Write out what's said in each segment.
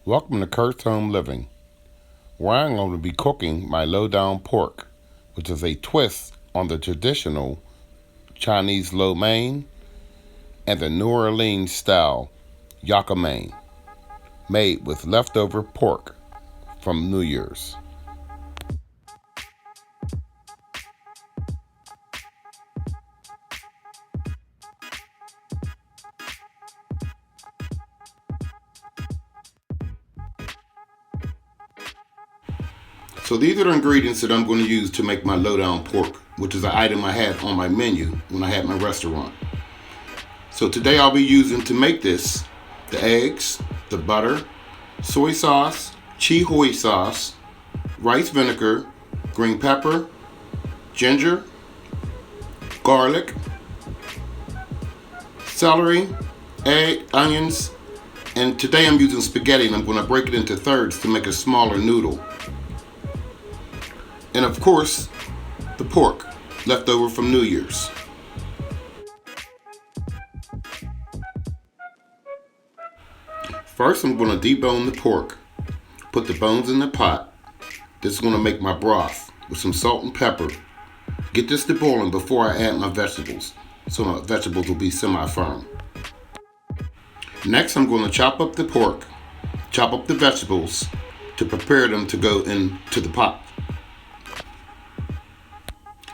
Welcome to Kurt's Home Living, where I'm going to be cooking my low-down pork, which is a twist on the traditional Chinese lo mein and the New Orleans style YakaMein, made with leftover pork from New Year's. So these are the ingredients that I'm going to use to make my low-down pork, which is an item I had on my menu when I had my restaurant. So today I'll be using to make this the eggs, the butter, soy sauce, chi sauce, rice vinegar, green pepper, ginger, garlic, celery, egg, onions, and today I'm using spaghetti and I'm going to break it into thirds to make a smaller noodle. And of course, the pork left over from New Year's. First, I'm going to debone the pork. Put the bones in the pot. This is going to make my broth with some salt and pepper. Get this to boiling before I add my vegetables, so my vegetables will be semi-firm. Next, I'm going to chop up the pork, chop up the vegetables to prepare them to go into the pot.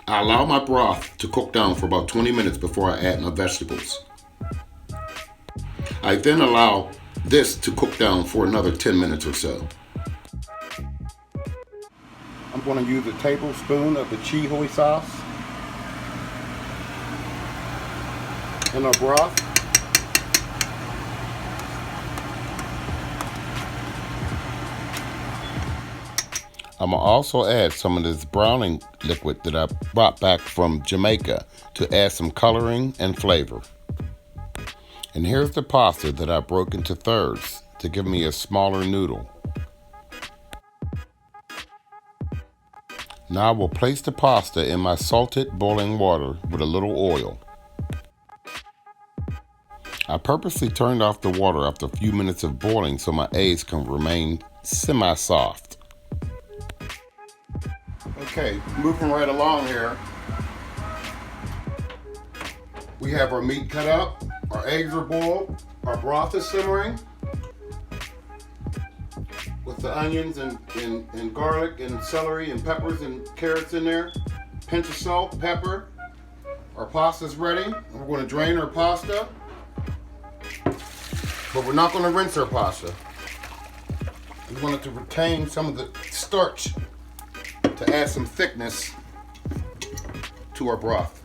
I allow my broth to cook down for about 20 minutes before I add my vegetables. I then allow this to cook down for another 10 minutes or so. I'm going to use a tablespoon of the chi sauce in our broth. I'm going to also add some of this browning liquid that I brought back from Jamaica to add some coloring and flavor. And here's the pasta that I broke into thirds to give me a smaller noodle. Now I will place the pasta in my salted boiling water with a little oil. I purposely turned off the water after a few minutes of boiling so my eggs can remain semi-soft. Okay, moving right along here. We have our meat cut up, our eggs are boiled, our broth is simmering with the onions and garlic and celery and peppers and carrots in there. Pinch of salt, pepper. Our pasta's ready. We're going to drain our pasta, but we're not going to rinse our pasta. We want it to retain some of the starch to add some thickness to our broth.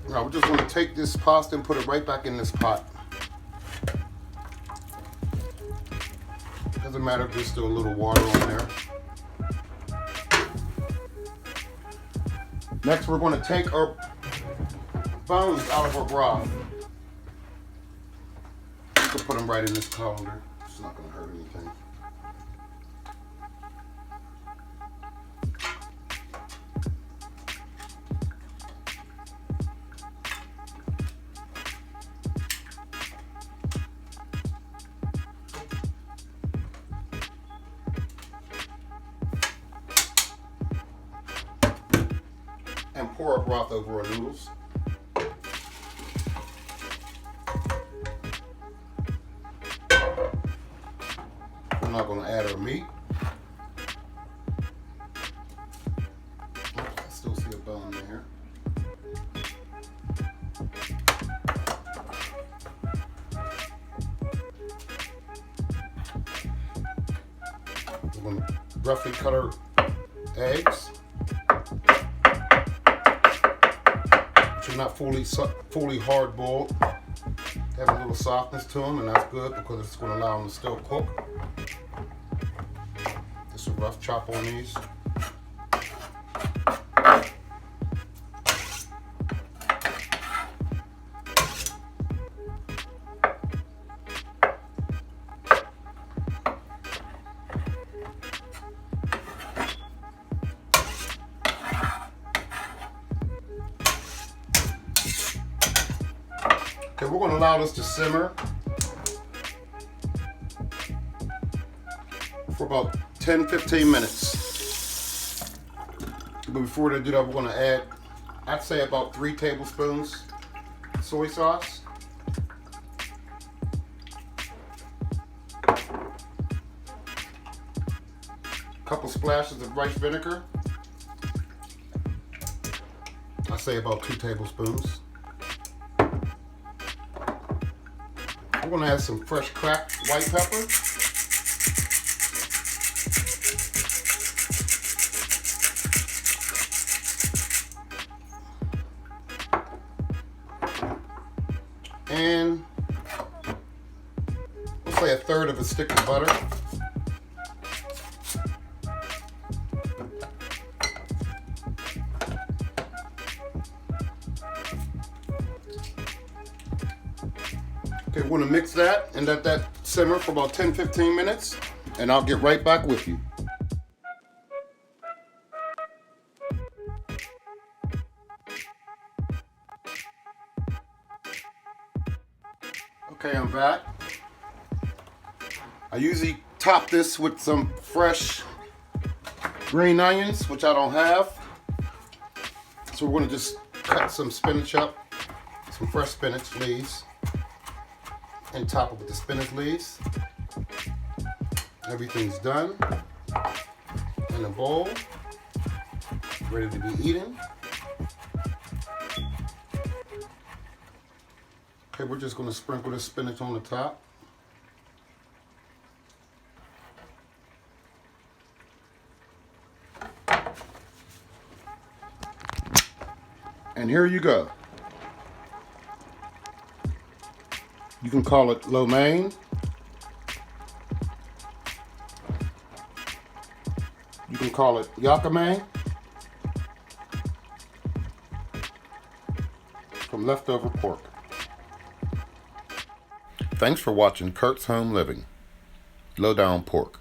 Now we're just going to take this pasta and put it right back in this pot. Doesn't matter if there's still a little water on there. Next we're going to take our bones out of our broth. You can put them right in this colander. It's not going to hurt anything. And pour our broth over our noodles. We're not going to add our meat. I still see a bone there. We're going to roughly cut our eggs. Not fully hard boiled. They have a little softness to them, and that's good because it's going to allow them to still cook. Just a rough chop on these. Okay, we're going to allow allow this to simmer for about 10-15 minutes. But before they do that, we're going to add, I'd say, about 3 tablespoons soy sauce. A couple splashes of rice vinegar. I say about 2 tablespoons. I'm going to add some fresh cracked white pepper. And we'll say 1/3 of a stick of butter. Okay, we're going to mix that and let that simmer for about 10-15 minutes, and I'll get right back with you. Okay, I'm back. I usually top this with some fresh green onions, which I don't have. So we're going to just cut some spinach up, some fresh spinach leaves, and top it with the spinach leaves. Everything's done in a bowl, ready to be eaten. Okay, we're just going to sprinkle the spinach on the top. And here you go. You can call it lo mein. You can call it YakaMein. From leftover pork. Thanks for watching Kurt's Home Living. Low Down Pork.